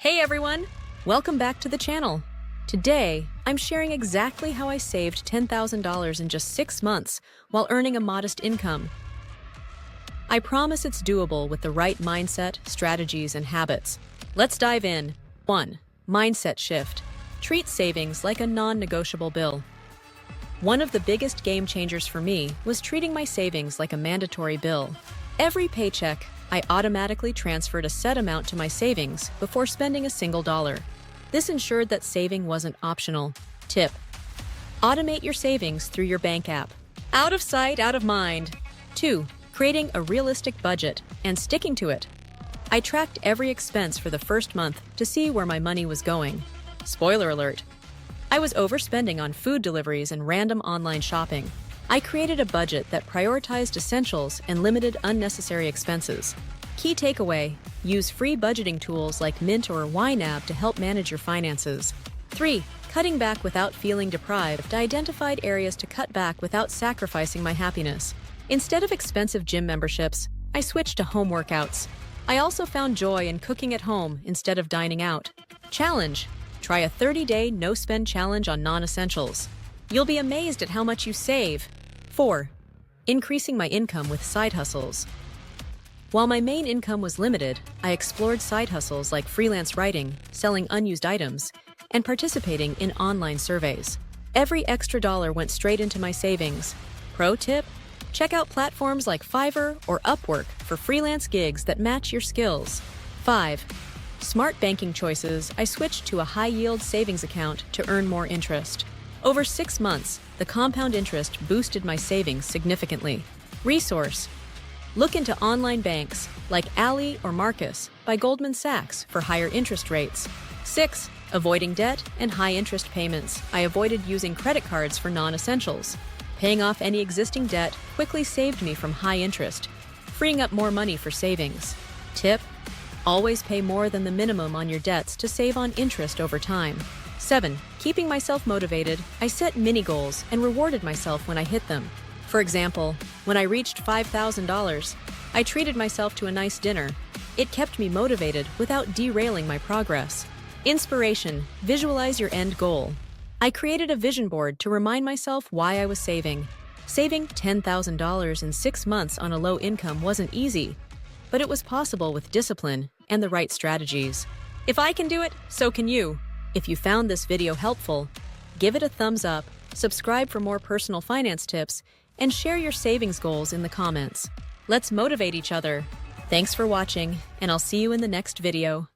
Hey everyone! Welcome back to the channel. Today, I'm sharing exactly how I saved $10,000 in just 6 months while earning a modest income. I promise it's doable with the right mindset, strategies, and habits. Let's dive in. 1. Mindset shift. Treat savings like a non-negotiable bill. One of the biggest game changers for me was treating my savings like a mandatory bill. Every paycheck, I automatically transferred a set amount to my savings before spending a single dollar. This ensured that saving wasn't optional. Tip: automate your savings through your bank app. Out of sight, out of mind. 2. Creating a realistic budget and sticking to it. I tracked every expense for the first month to see where my money was going. Spoiler alert: I was overspending on food deliveries and random online shopping. I created a budget that prioritized essentials and limited unnecessary expenses. Key takeaway: use free budgeting tools like Mint or YNAB to help manage your finances. 3. Cutting back without feeling deprived. I identified areas to cut back without sacrificing my happiness. Instead of expensive gym memberships, I switched to home workouts. I also found joy in cooking at home instead of dining out. Challenge: try a 30-day no-spend challenge on non-essentials. You'll be amazed at how much you save. 4. Increasing my income with side hustles. While my main income was limited, I explored side hustles like freelance writing, selling unused items, and participating in online surveys. Every extra dollar went straight into my savings. Pro tip: check out platforms like Fiverr or Upwork for freelance gigs that match your skills. 5. Smart banking choices. I switched to a high-yield savings account to earn more interest. Over 6 months, the compound interest boosted my savings significantly. Resource: look into online banks like Ally or Marcus by Goldman Sachs for higher interest rates. 6. Avoiding debt and high-interest payments. I avoided using credit cards for non-essentials. Paying off any existing debt quickly saved me from high interest, freeing up more money for savings. Tip: always pay more than the minimum on your debts to save on interest over time. 7. Keeping myself motivated. I set mini goals and rewarded myself when I hit them. For example, when I reached $5,000, I treated myself to a nice dinner. It kept me motivated without derailing my progress. Inspiration: visualize your end goal. I created a vision board to remind myself why I was saving. Saving $10,000 in 6 months on a low income wasn't easy, but it was possible with discipline and the right strategies. If I can do it, so can you. If you found this video helpful, give it a thumbs up, subscribe for more personal finance tips, and share your savings goals in the comments. Let's motivate each other. Thanks for watching, and I'll see you in the next video.